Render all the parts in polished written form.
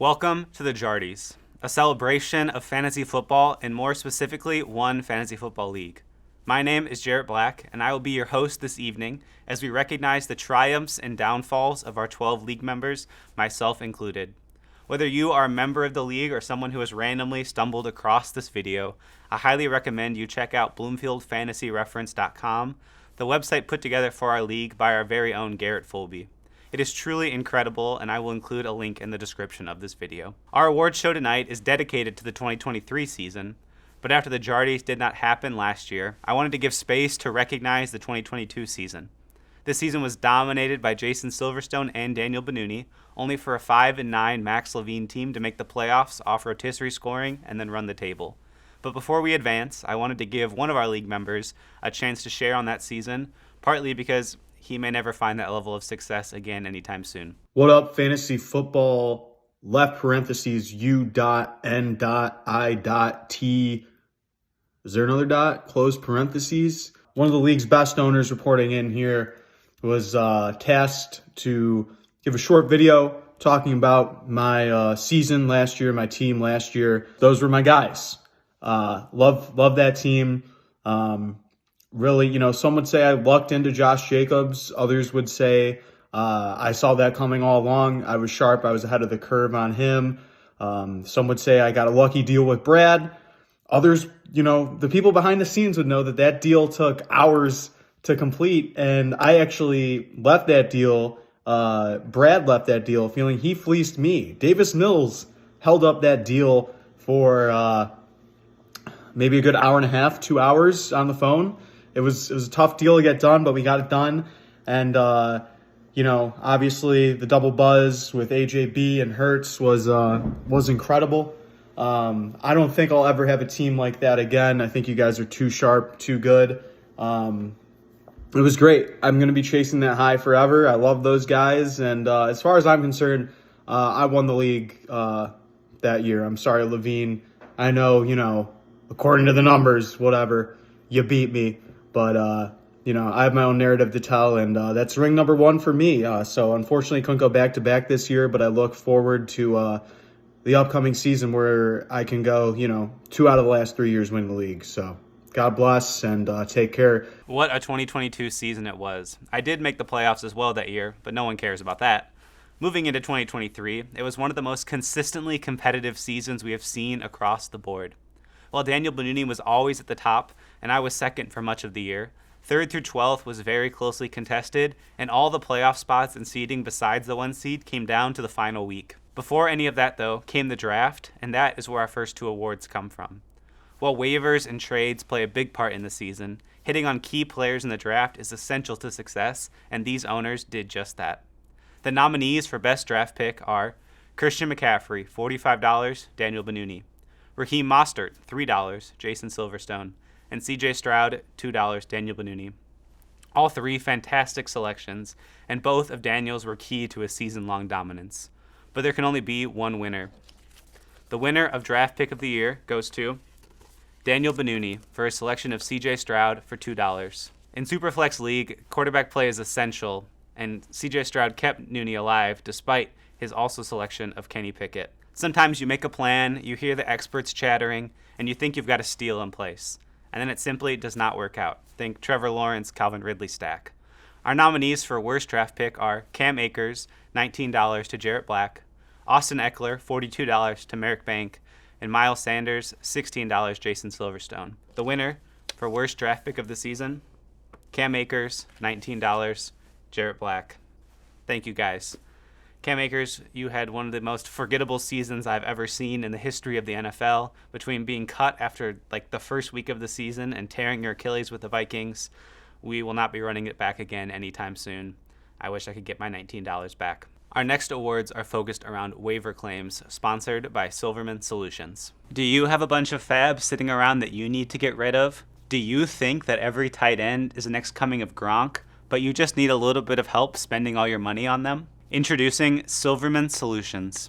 Welcome to the Jartys, a celebration of fantasy football and more specifically one fantasy football league. My name is Jarrett Black and I will be your host this evening as we recognize the triumphs and downfalls of our 12 league members, myself included. Whether you are a member of the league or someone who has randomly stumbled across this video, I highly recommend you check out BloomfieldFantasyReference.com, the website put together for our league by our very own Garrett Fulby. It is truly incredible, and I will include a link in the description of this video. Our award show tonight is dedicated to the 2023 season, but after the Jartys did not happen last year, I wanted to give space to recognize the 2022 season. This season was dominated by Jason Silverstone and Daniel Benuni, only for a 5-9 Max Levine team to make the playoffs off rotisserie scoring and then run the table. But before we advance, I wanted to give one of our league members a chance to share on that season, partly because he may never find that level of success again anytime soon. What up, fantasy football, left parentheses, U.N.I.T. Is there another dot? Close parentheses. One of the league's best owners reporting in here was tasked to give a short video talking about my season last year, my team last year. Those were my guys. Love that team. Really, some would say I lucked into Josh Jacobs. Others would say I saw that coming all along. I was sharp. I was ahead of the curve on him. Some would say I got a lucky deal with Brad. Others, the people behind the scenes would know that deal took hours to complete. And I actually left that deal. Brad left that deal feeling he fleeced me. Davis Mills held up that deal for maybe a good hour and a half, 2 hours on the phone. It was a tough deal to get done, but we got it done. And, obviously the double buzz with AJB and Hurts was incredible. I don't think I'll ever have a team like that again. I think you guys are too sharp, too good. It was great. I'm going to be chasing that high forever. I love those guys. And as far as I'm concerned, I won the league that year. I'm sorry, Levine. I know, according to the numbers, whatever, you beat me. But, I have my own narrative to tell, and that's ring number one for me. So, unfortunately, couldn't go back-to-back this year, but I look forward to the upcoming season where I can go, 2 out of the last 3 years winning the league. So, God bless, and take care. What a 2022 season it was. I did make the playoffs as well that year, but no one cares about that. Moving into 2023, it was one of the most consistently competitive seasons we have seen across the board. While Daniel Benuni was always at the top, and I was second for much of the year, 3rd through 12th was very closely contested, and all the playoff spots and seeding besides the 1 seed came down to the final week. Before any of that, though, came the draft, and that is where our first 2 awards come from. While waivers and trades play a big part in the season, hitting on key players in the draft is essential to success, and these owners did just that. The nominees for Best Draft Pick are Christian McCaffrey, $45, Daniel Benuni; Raheem Mostert, $3, Jason Silverstone; and C.J. Stroud, $2, Daniel Benuni. All 3 fantastic selections, and both of Daniel's were key to his season-long dominance. But there can only be one winner. The winner of Draft Pick of the Year goes to Daniel Benuni for his selection of C.J. Stroud for $2. In Superflex League, quarterback play is essential, and C.J. Stroud kept Nuni alive despite his also selection of Kenny Pickett. Sometimes you make a plan, you hear the experts chattering, and you think you've got a steal in place. And then it simply does not work out. Think Trevor Lawrence, Calvin Ridley stack. Our nominees for Worst Draft Pick are Cam Akers, $19 to Jarrett Black; Austin Eckler, $42 to Merrick Bank; and Miles Sanders, $16 Jason Silverstone. The winner for Worst Draft Pick of the season, Cam Akers, $19, Jarrett Black. Thank you, guys. Cam Akers, you had one of the most forgettable seasons I've ever seen in the history of the NFL, between being cut after the first week of the season and tearing your Achilles with the Vikings. We will not be running it back again anytime soon. I wish I could get my $19 back. Our next awards are focused around waiver claims, sponsored by Silverman Solutions. Do you have a bunch of fabs sitting around that you need to get rid of? Do you think that every tight end is the next coming of Gronk, but you just need a little bit of help spending all your money on them? Introducing Silverman Solutions.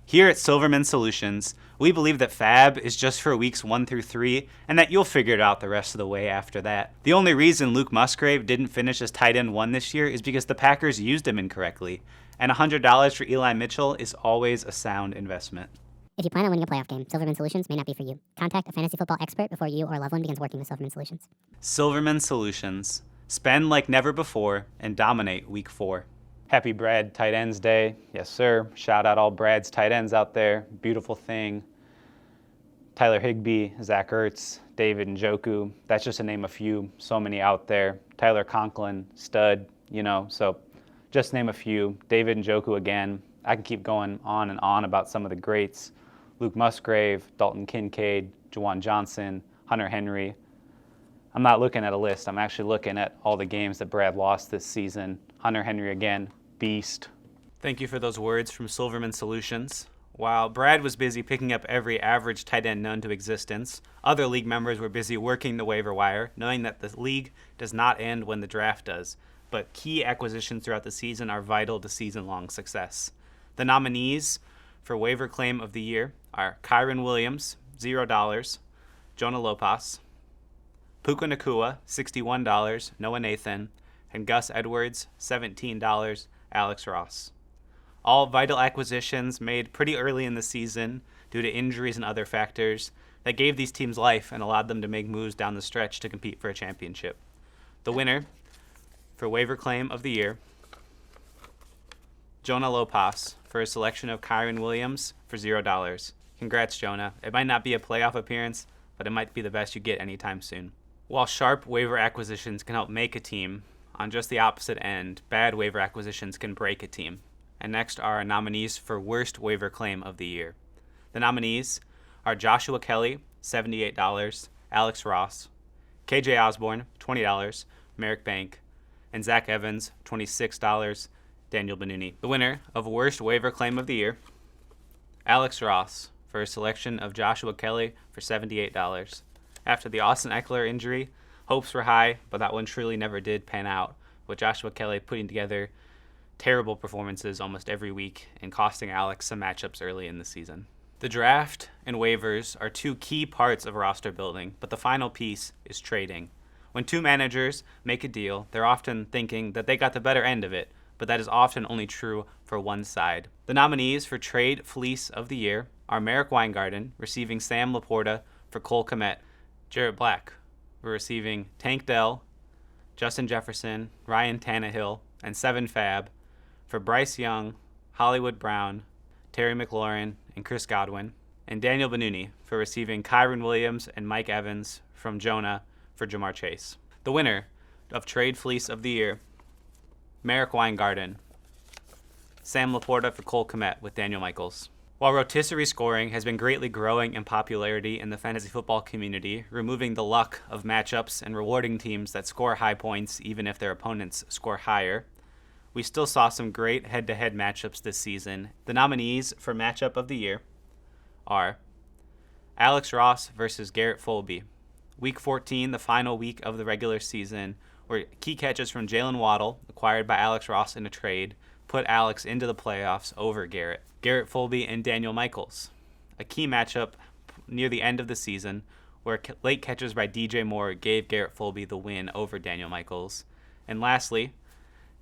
Here at Silverman Solutions, we believe that Fab is just for weeks 1 through 3, and that you'll figure it out the rest of the way after that. The only reason Luke Musgrave didn't finish as tight end 1 this year is because the Packers used him incorrectly, And $100 for Eli Mitchell is always a sound investment. If you plan on winning a playoff game, Silverman Solutions may not be for you. Contact a fantasy football expert before you or a loved one begins working with Silverman Solutions. Silverman Solutions. Spend like never before and dominate week 4. Happy Brad Tight Ends Day. Yes, sir. Shout out all Brad's tight ends out there. Beautiful thing. Tyler Higbee, Zach Ertz, David Njoku. That's just to name a few. So many out there. Tyler Conklin, stud, so just name a few. David Njoku again. I can keep going on and on about some of the greats. Luke Musgrave, Dalton Kincaid, Juwan Johnson, Hunter Henry. I'm not looking at a list. I'm actually looking at all the games that Brad lost this season. Hunter Henry again, beast. Thank you for those words from Silverman Solutions. While Brad was busy picking up every average tight end known to existence, other league members were busy working the waiver wire, knowing that the league does not end when the draft does, but key acquisitions throughout the season are vital to season-long success. The nominees for waiver claim of the year are Kyron Williams, $0, Jonah Lopas, Puka Nacua, $61, Noah Nathan, and Gus Edwards, $17, Alex Ross. All vital acquisitions made pretty early in the season due to injuries and other factors that gave these teams life and allowed them to make moves down the stretch to compete for a championship. The winner for waiver claim of the year, Jonah Lopas, for a selection of Kyron Williams for $0. Congrats, Jonah. It might not be a playoff appearance, but it might be the best you get anytime soon. While sharp waiver acquisitions can help make a team, on just the opposite end, bad waiver acquisitions can break a team. And next are our nominees for worst waiver claim of the year. The nominees are Joshua Kelly, $78, Alex Ross, KJ Osborne, $20, Merrick Bank, and Zach Evans, $26, Daniel Benuni. The winner of worst waiver claim of the year, Alex Ross, for a selection of Joshua Kelly for $78. After the Austin Eckler injury, hopes were high, but that one truly never did pan out, with Joshua Kelly putting together terrible performances almost every week and costing Alex some matchups early in the season. The draft and waivers are two key parts of roster building, but the final piece is trading. When two managers make a deal, they're often thinking that they got the better end of it, but that is often only true for one side. The nominees for Trade Fleece of the Year are Merrick Weingarten, receiving Sam Laporta for Cole Kmet, Jarrett Black for receiving Tank Dell, Justin Jefferson, Ryan Tannehill, and Seven Fab for Bryce Young, Hollywood Brown, Terry McLaurin, and Chris Godwin, and Daniel Benuni for receiving Kyron Williams and Mike Evans from Jonah for Jamar Chase. The winner of Trade Fleece of the Year, Merrick Weingarten, Sam Laporta for Cole Kmet with Daniel Michaels. While rotisserie scoring has been greatly growing in popularity in the fantasy football community, removing the luck of matchups and rewarding teams that score high points even if their opponents score higher, we still saw some great head-to-head matchups this season. The nominees for matchup of the year are Alex Ross versus Garrett Folby. Week 14, the final week of the regular season, where key catches from Jalen Waddle, acquired by Alex Ross in a trade, put Alex into the playoffs over Garrett. Garrett Folby and Daniel Michaels. A key matchup near the end of the season, where late catches by DJ Moore gave Garrett Folby the win over Daniel Michaels. And lastly,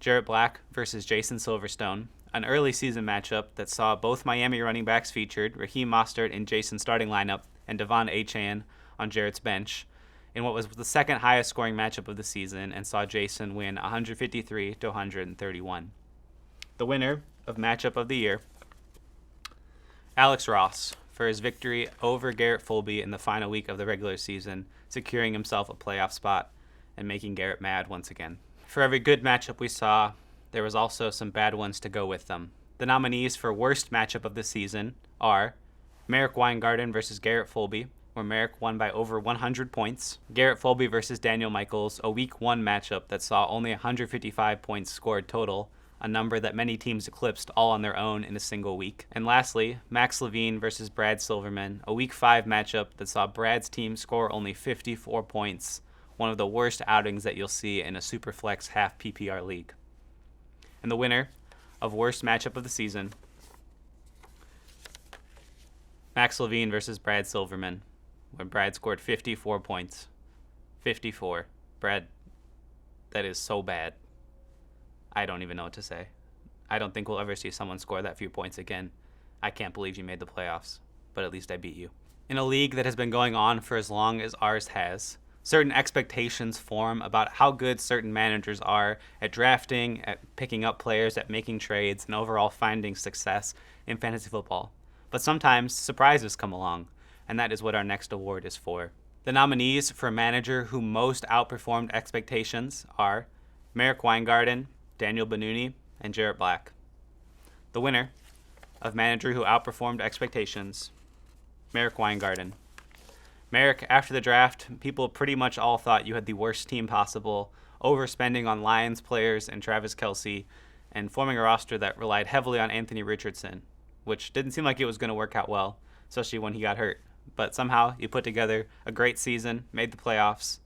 Jarrett Black versus Jason Silverstone, an early season matchup that saw both Miami running backs featured, Raheem Mostert in Jason's starting lineup and Devon Achane on Jarrett's bench, in what was the second highest scoring matchup of the season, and saw Jason win 153 to 131. The winner of matchup of the year, Alex Ross, for his victory over Garrett Folby in the final week of the regular season, securing himself a playoff spot and making Garrett mad once again. For every good matchup we saw, there was also some bad ones to go with them. The nominees for worst matchup of the season are Merrick Weingarten versus Garrett Folby, where Merrick won by over 100 points. Garrett Folby versus Daniel Michaels, a week 1 matchup that saw only 155 points scored total, a number that many teams eclipsed all on their own in a single week. And lastly, Max Levine versus Brad Silverman, a week 5 matchup that saw Brad's team score only 54 points, one of the worst outings that you'll see in a Superflex half PPR league. And the winner of worst matchup of the season, Max Levine versus Brad Silverman, when Brad scored 54 points. 54. Brad, that is so bad. I don't even know what to say. I don't think we'll ever see someone score that few points again. I can't believe you made the playoffs, but at least I beat you. In a league that has been going on for as long as ours has, certain expectations form about how good certain managers are at drafting, at picking up players, at making trades, and overall finding success in fantasy football. But sometimes surprises come along, and that is what our next award is for. The nominees for manager who most outperformed expectations are Merrick Weingarten, Daniel Benuni, and Jarrett Black. The winner of manager who outperformed expectations, Merrick Weingarten. Merrick, after the draft, people pretty much all thought you had the worst team possible, overspending on Lions players and Travis Kelce, and forming a roster that relied heavily on Anthony Richardson, which didn't seem like it was going to work out well, especially when he got hurt. But somehow you put together a great season, made the playoffs,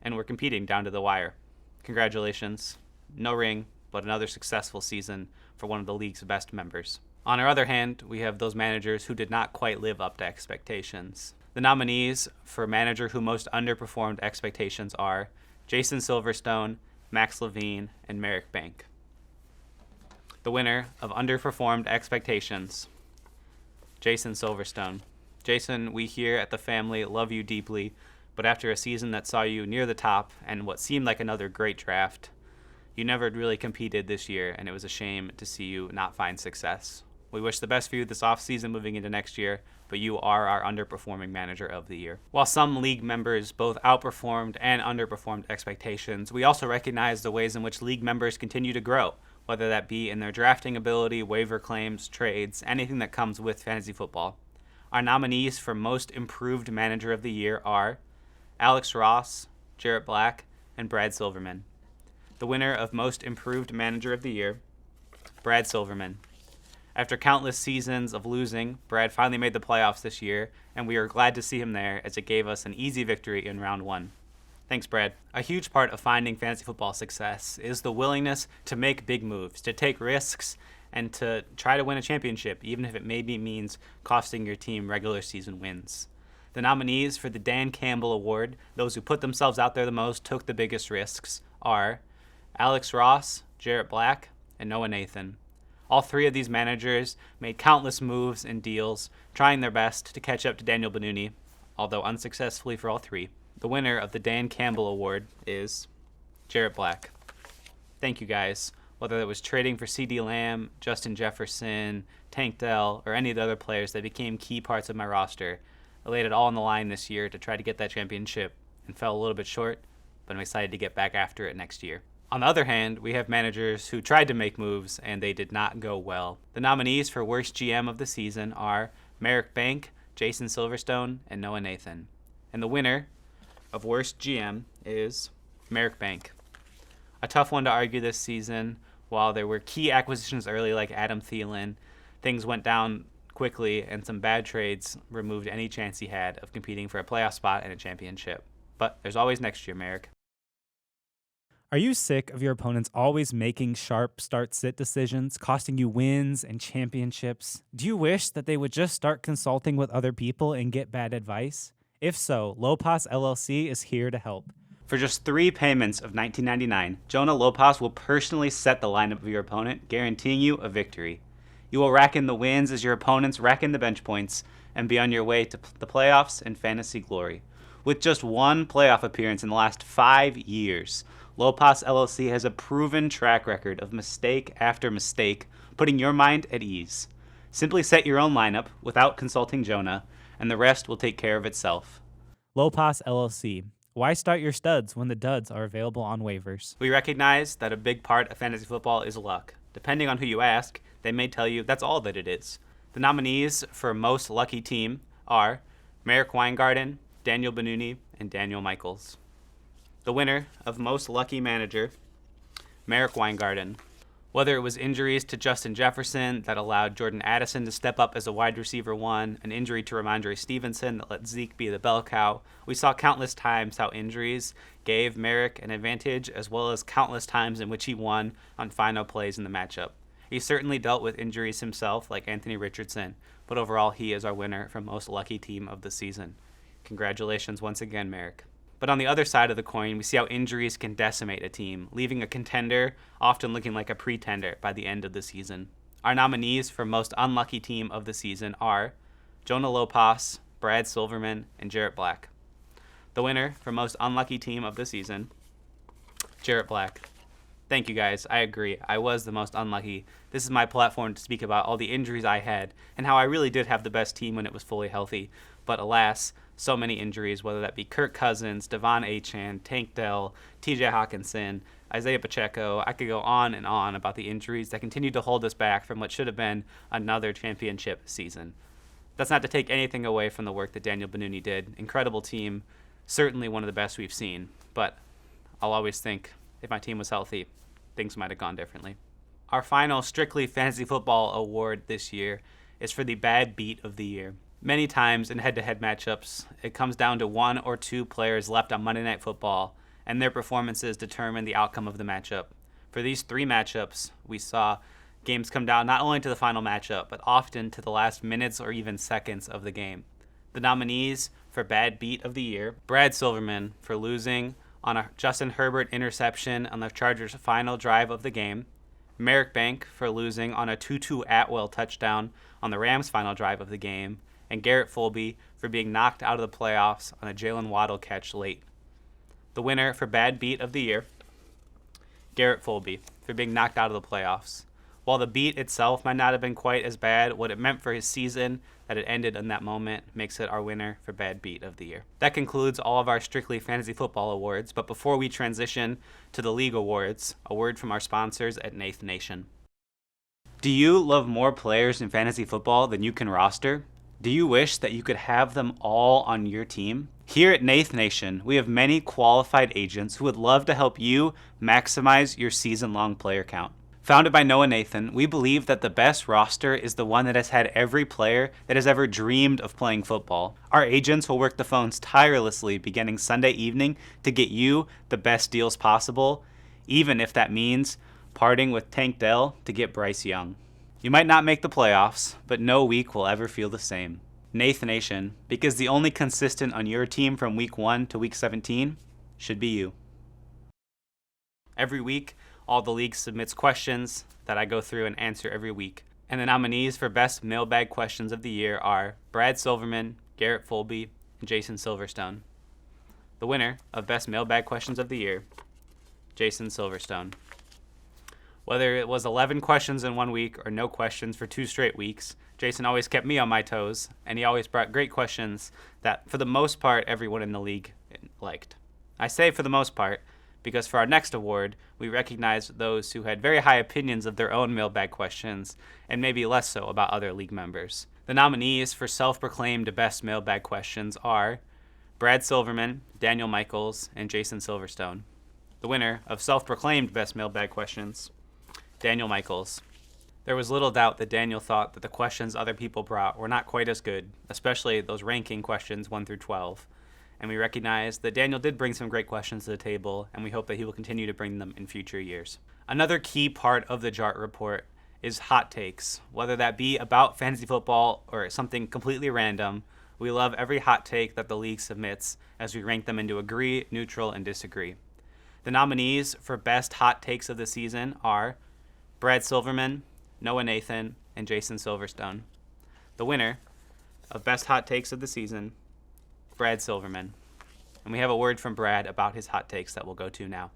and were competing down to the wire. Congratulations. No ring, but another successful season for one of the league's best members. On our other hand, we have those managers who did not quite live up to expectations. The nominees for manager who most underperformed expectations are Jason Silverstone, Max Levine, and Merrick Bank. The winner of underperformed expectations, Jason Silverstone. Jason, we here at the family love you deeply, but after a season that saw you near the top and what seemed like another great draft, you never really competed this year, and it was a shame to see you not find success. We wish the best for you this offseason moving into next year, but you are our underperforming manager of the year. While some league members both outperformed and underperformed expectations, we also recognize the ways in which league members continue to grow, whether that be in their drafting ability, waiver claims, trades, anything that comes with fantasy football. Our nominees for most improved manager of the year are Alex Ross, Jarrett Black, and Brad Silverman. The winner of most improved manager of the year, Brad Silverman. After countless seasons of losing, Brad finally made the playoffs this year, and we are glad to see him there as it gave us an easy victory in round one. Thanks, Brad. A huge part of finding fantasy football success is the willingness to make big moves, to take risks, and to try to win a championship, even if it maybe means costing your team regular season wins. The nominees for the Dan Campbell Award, those who put themselves out there the most, took the biggest risks, are Alex Ross, Jarrett Black, and Noah Nathan. All three of these managers made countless moves and deals, trying their best to catch up to Daniel Benuni, although unsuccessfully for all three. The winner of the Dan Campbell Award is Jarrett Black. Thank you, guys. Whether it was trading for CeeDee Lamb, Justin Jefferson, Tank Dell, or any of the other players that became key parts of my roster, I laid it all on the line this year to try to get that championship and fell a little bit short, but I'm excited to get back after it next year. On the other hand, we have managers who tried to make moves and they did not go well. The nominees for worst GM of the season are Merrick Bank, Jason Silverstone, and Noah Nathan. And the winner of worst GM is Merrick Bank. A tough one to argue this season. While there were key acquisitions early like Adam Thielen, things went down quickly and some bad trades removed any chance he had of competing for a playoff spot and a championship. But there's always next year, Merrick. Are you sick of your opponents always making sharp start-sit decisions, costing you wins and championships? Do you wish that they would just start consulting with other people and get bad advice? If so, Lopas LLC is here to help. For just 3 payments of $19.99, Jonah Lopas will personally set the lineup of your opponent, guaranteeing you a victory. You will rack in the wins as your opponents rack in the bench points and be on your way to the playoffs and fantasy glory. With just 1 playoff appearance in the last 5 years, Lopas LLC has a proven track record of mistake after mistake, putting your mind at ease. Simply set your own lineup without consulting Jonah, and the rest will take care of itself. Lopas LLC. Why start your studs when the duds are available on waivers? We recognize that a big part of fantasy football is luck. Depending on who you ask, they may tell you that's all that it is. The nominees for most lucky team are Merrick Weingarten, Daniel Benuni, and Daniel Michaels. The winner of most lucky manager, Merrick Weingarten. Whether it was injuries to Justin Jefferson that allowed Jordan Addison to step up as a wide receiver 1, an injury to Ramondre Stevenson that let Zeke be the bell cow, we saw countless times how injuries gave Merrick an advantage, as well as countless times in which he won on final plays in the matchup. He certainly dealt with injuries himself, like Anthony Richardson, but overall he is our winner for most lucky team of the season. Congratulations once again, Merrick. But on the other side of the coin, we see how injuries can decimate a team, leaving a contender often looking like a pretender by the end of the season. Our nominees for most unlucky team of the season are Jonah Lopas, Brad Silverman, and Jarrett Black. The winner for most unlucky team of the season, Jarrett Black. Thank you guys. I agree. I was the most unlucky. This is my platform to speak about all the injuries I had and how I really did have the best team when it was fully healthy. But alas, so many injuries, whether that be Kirk Cousins, Devon Achane, Tank Dell, TJ Hawkinson, Isaiah Pacheco. I could go on and on about the injuries that continue to hold us back from what should have been another championship season. That's not to take anything away from the work that Daniel Benuni did. Incredible team. Certainly one of the best we've seen. But I'll always think if my team was healthy, things might have gone differently. Our final Strictly Fantasy Football award this year is for the bad beat of the year. Many times in head-to-head matchups, it comes down to one or two players left on Monday Night Football, and their performances determine the outcome of the matchup. For these three matchups, we saw games come down not only to the final matchup, but often to the last minutes or even seconds of the game. The nominees for bad beat of the year, Brad Silverman for losing on a Justin Herbert interception on the Chargers' final drive of the game, Merrick Bank for losing on a Tutu Atwell touchdown on the Rams' final drive of the game, and Garrett Fulby for being knocked out of the playoffs on a Jalen Waddle catch late. The winner for bad beat of the year, Garrett Fulby for being knocked out of the playoffs. While the beat itself might not have been quite as bad, what it meant for his season, that it ended in that moment, makes it our winner for bad beat of the year. That concludes all of our Strictly Fantasy Football awards, but before we transition to the league awards, a word from our sponsors at Nath Nation. Do you love more players in fantasy football than you can roster? Do you wish that you could have them all on your team? Here at Nath Nation, we have many qualified agents who would love to help you maximize your season-long player count. Founded by Noah Nathan, we believe that the best roster is the one that has had every player that has ever dreamed of playing football. Our agents will work the phones tirelessly beginning Sunday evening to get you the best deals possible, even if that means parting with Tank Dell to get Bryce Young. You might not make the playoffs, but no week will ever feel the same. Nath Nation, because the only consistent on your team from week 1 to week 17 should be you. Every week, all the league submits questions that I go through and answer every week. And the nominees for best mailbag questions of the year are Brad Silverman, Garrett Fulby, and Jason Silverstone. The winner of best mailbag questions of the year, Jason Silverstone. Whether it was 11 questions in 1 week or no questions for 2 straight weeks, Jason always kept me on my toes, and he always brought great questions that, for the most part, everyone in the league liked. I say for the most part, because for our next award, we recognize those who had very high opinions of their own mailbag questions, and maybe less so about other league members. The nominees for self-proclaimed best mailbag questions are Brad Silverman, Daniel Michaels, and Jason Silverstone. The winner of self-proclaimed best mailbag questions, Daniel Michaels. There was little doubt that Daniel thought that the questions other people brought were not quite as good, especially those ranking questions 1 through 12. And we recognize that Daniel did bring some great questions to the table, and we hope that he will continue to bring them in future years. Another key part of the Jart Report is hot takes, whether that be about fantasy football or something completely random. We love every hot take that the league submits as we rank them into agree, neutral, and disagree. The nominees for best hot takes of the season are Brad Silverman, Noah Nathan, and Jason Silverstone. The winner of best hot takes of the season, Brad Silverman. And we have a word from Brad about his hot takes that we'll go to now.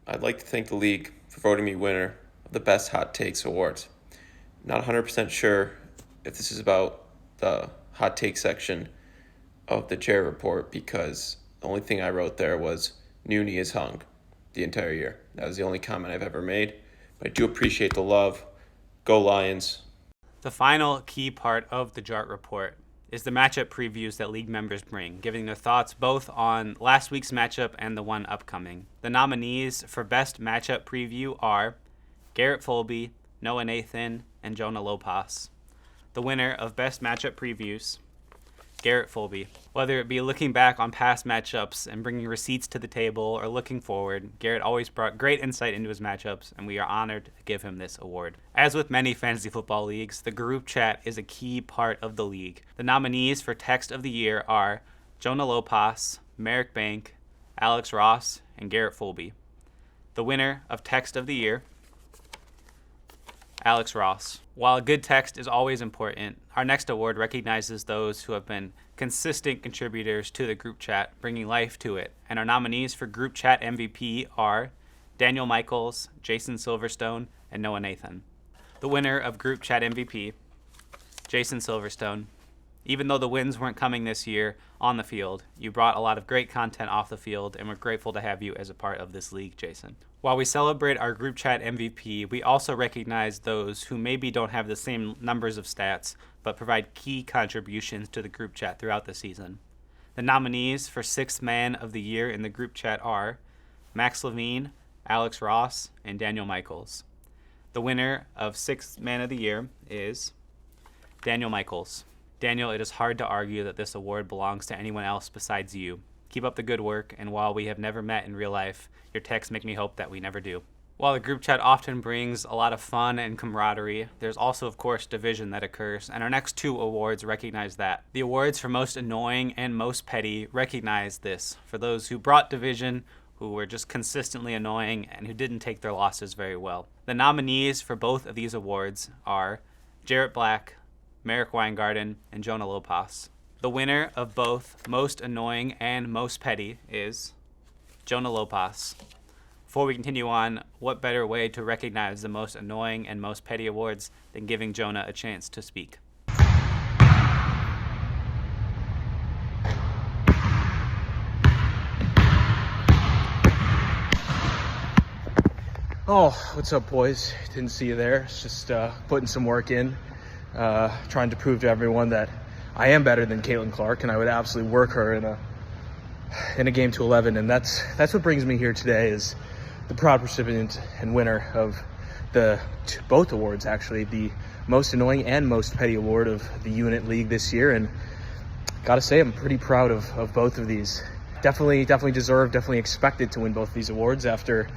I'd like to thank the league for voting me winner of the Best Hot Takes Awards. Not 100% sure if this is about the hot take section of the Chair Report, because the only thing I wrote there was Nooney is hung the entire year. That was the only comment I've ever made. But I do appreciate the love. Go Lions. The final key part of the Jart Report is the matchup previews that league members bring, giving their thoughts both on last week's matchup and the one upcoming. The nominees for best matchup preview are Garrett Fulby, Noah Nathan, and Jonah Lopas. The winner of best matchup previews, Garrett Fulby. Whether it be looking back on past matchups and bringing receipts to the table or looking forward, Garrett always brought great insight into his matchups, and we are honored to give him this award. As with many fantasy football leagues, the group chat is a key part of the league. The nominees for text of the year are Jonah Lopas, Merrick Bank, Alex Ross, and Garrett Fulby. The winner of Text of the Year, Alex Ross. While a good text is always important, our next award recognizes those who have been consistent contributors to the group chat, bringing life to it. And our nominees for group chat MVP are Daniel Michaels, Jason Silverstone, and Noah Nathan. The winner of group chat MVP, Jason Silverstone. Even though the wins weren't coming this year on the field, you brought a lot of great content off the field, and we're grateful to have you as a part of this league, Jason. While we celebrate our group chat MVP, we also recognize those who maybe don't have the same numbers of stats, but provide key contributions to the group chat throughout the season. The nominees for Sixth Man of the Year in the group chat are Max Levine, Alex Ross, and Daniel Michaels. The winner of Sixth Man of the Year is Daniel Michaels. Daniel, it is hard to argue that this award belongs to anyone else besides you. Keep up the good work, and while we have never met in real life, your texts make me hope that we never do. While the group chat often brings a lot of fun and camaraderie, there's also, of course, division that occurs, and our next two awards recognize that. The awards for most annoying and most petty recognize this, for those who brought division, who were just consistently annoying, and who didn't take their losses very well. The nominees for both of these awards are Jarrett Black, Merrick Weingarten, and Jonah Lopas. The winner of both Most Annoying and Most Petty is Jonah Lopas. Before we continue on, what better way to recognize the Most Annoying and Most Petty awards than giving Jonah a chance to speak? Oh, what's up, boys? Didn't see you there. It's just putting some work in, trying to prove to everyone that I am better than Caitlin Clark, and I would absolutely work her in a game to 11. And that's what brings me here today, is the proud recipient and winner of both awards, actually, the Most Annoying and Most Petty award of the Unit League this year. And gotta say, I'm pretty proud of both of these. Definitely deserved, definitely expected to win both of these awards after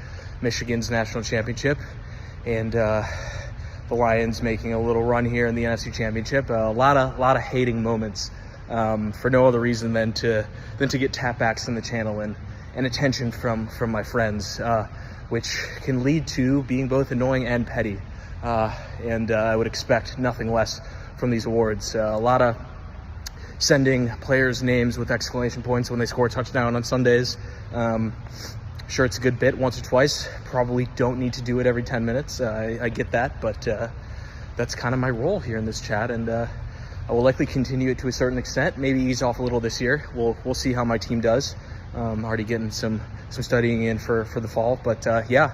Michigan's national championship and the Lions making a little run here in the NFC Championship. A lot of hating moments for no other reason than to get tapbacks in the channel and attention from my friends, which can lead to being both annoying and petty. And I would expect nothing less from these awards. A lot of sending players' names with exclamation points when they score a touchdown on Sundays. Sure, it's a good bit once or twice. Probably don't need to do it every 10 minutes. I get that, but that's kind of my role here in this chat, and I will likely continue it to a certain extent. Maybe ease off a little this year. We'll see how my team does. Already getting some studying in for the fall, but yeah,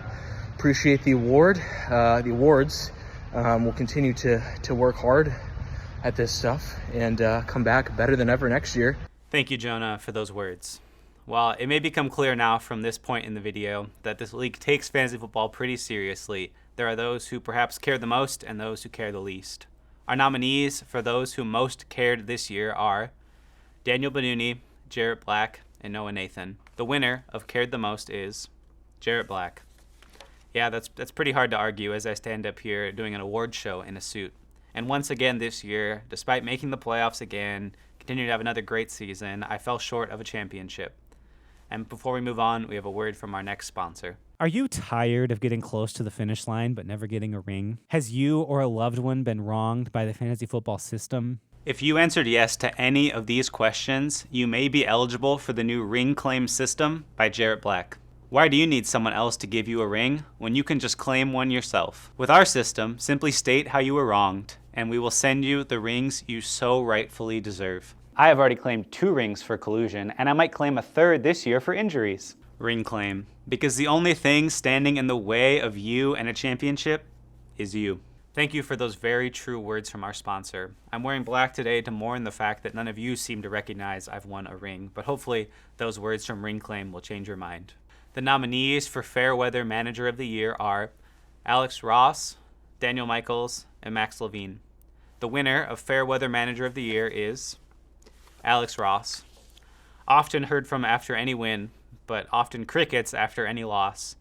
appreciate the award. The awards. We'll continue to work hard at this stuff and come back better than ever next year. Thank you, Jonah, for those words. While it may become clear now from this point in the video that this league takes fantasy football pretty seriously, there are those who perhaps care the most and those who care the least. Our nominees for those who most cared this year are Daniel Benuni, Jarrett Black, and Noah Nathan. The winner of Cared the Most is Jarrett Black. Yeah, that's pretty hard to argue as I stand up here doing an award show in a suit. And once again this year, despite making the playoffs again, continuing to have another great season, I fell short of a championship. And before we move on, we have a word from our next sponsor. Are you tired of getting close to the finish line but never getting a ring? Has you or a loved one been wronged by the fantasy football system? If you answered yes to any of these questions, you may be eligible for the new Ring Claim System by Jarrett Black. Why do you need someone else to give you a ring when you can just claim one yourself? With our system, simply state how you were wronged, and we will send you the rings you so rightfully deserve. I have already claimed 2 rings for collusion, and I might claim a 3rd this year for injuries. Ring claim. Because the only thing standing in the way of you and a championship is you. Thank you for those very true words from our sponsor. I'm wearing black today to mourn the fact that none of you seem to recognize I've won a ring, but hopefully those words from Ring Claim will change your mind. The nominees for Fairweather Manager of the Year are Alex Ross, Daniel Michaels, and Max Levine. The winner of Fairweather Manager of the Year is Alex Ross. Often heard from after any win, but often crickets after any loss.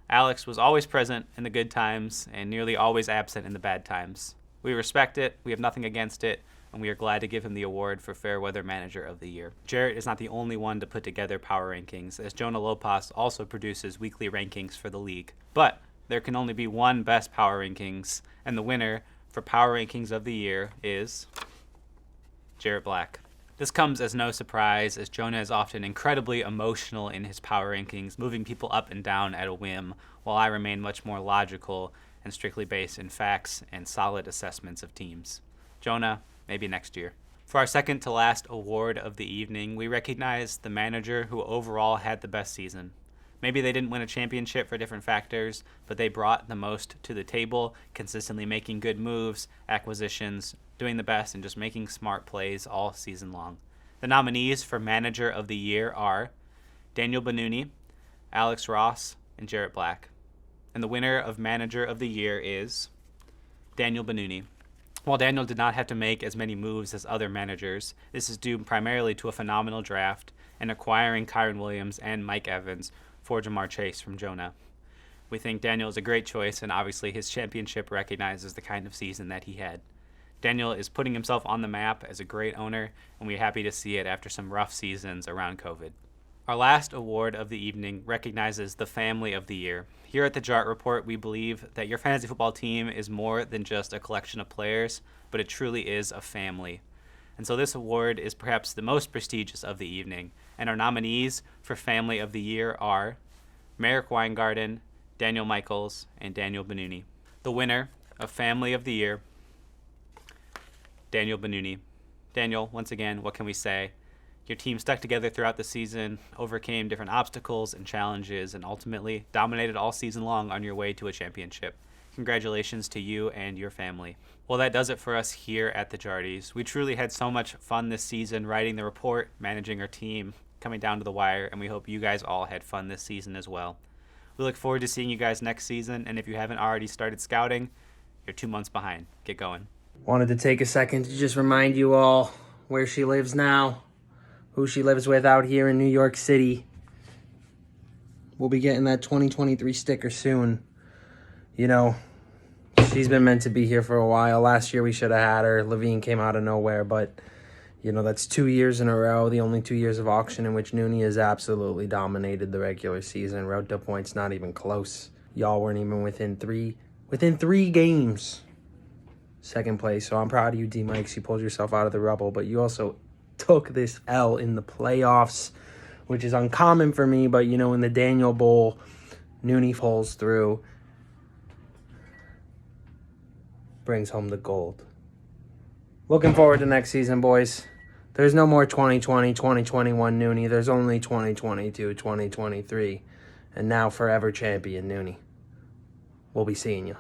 Alex was always present in the good times and nearly always absent in the bad times. We respect it, we have nothing against it, and we are glad to give him the award for Fairweather Manager of the Year. Jarrett is not the only one to put together power rankings, as Jonah Lopas also produces weekly rankings for the league. But there can only be one best power rankings, and the winner for Power Rankings of the Year is Jarrett Black. This comes as no surprise, as Jonah is often incredibly emotional in his power rankings, moving people up and down at a whim, while I remain much more logical and strictly based in facts and solid assessments of teams. Jonah, maybe next year. For our second to last award of the evening, we recognize the manager who overall had the best season. Maybe they didn't win a championship for different factors, but they brought the most to the table, consistently making good moves, acquisitions, doing the best, and just making smart plays all season long. The nominees for Manager of the Year are Daniel Benuni, Alex Ross, and Jarrett Black. And the winner of Manager of the Year is Daniel Benuni. While Daniel did not have to make as many moves as other managers, this is due primarily to a phenomenal draft and acquiring Kyron Williams and Mike Evans for Jamar Chase from Jonah. We think Daniel is a great choice, and obviously his championship recognizes the kind of season that he had. Daniel is putting himself on the map as a great owner, and we're happy to see it after some rough seasons around COVID. Our last award of the evening recognizes the Family of the Year. Here at the Jart Report, we believe that your fantasy football team is more than just a collection of players, but it truly is a family. And so this award is perhaps the most prestigious of the evening, and our nominees for Family of the Year are Merrick Weingarten, Daniel Michaels, and Daniel Benuni. The winner of Family of the Year, Daniel Benuni. Daniel, once again, what can we say? Your team stuck together throughout the season, overcame different obstacles and challenges, and ultimately dominated all season long on your way to a championship. Congratulations to you and your family. Well, that does it for us here at the Jartys. We truly had so much fun this season writing the report, managing our team, coming down to the wire, and we hope you guys all had fun this season as well. We look forward to seeing you guys next season, and if you haven't already started scouting, you're 2 months behind. Get going. Wanted to take a second to just remind you all where she lives now, who she lives with out here in New York City. We'll be getting that 2023 sticker soon. You know, she's been meant to be here for a while. Last year we should have had her. Levine came out of nowhere, but, you know, that's 2 years in a row, the only 2 years of auction in which Nooney has absolutely dominated the regular season. Road to points, not even close. Y'all weren't even within three games. Second place, so I'm proud of you, D-Mikes. You pulled yourself out of the rubble, but you also took this L in the playoffs, which is uncommon for me, but, you know, in the Daniel Bowl, Nooney falls through, brings home the gold. Looking forward to next season, boys. There's no more 2020, 2021 Nooney. There's only 2022, 2023, and now forever champion Nooney. We'll be seeing you.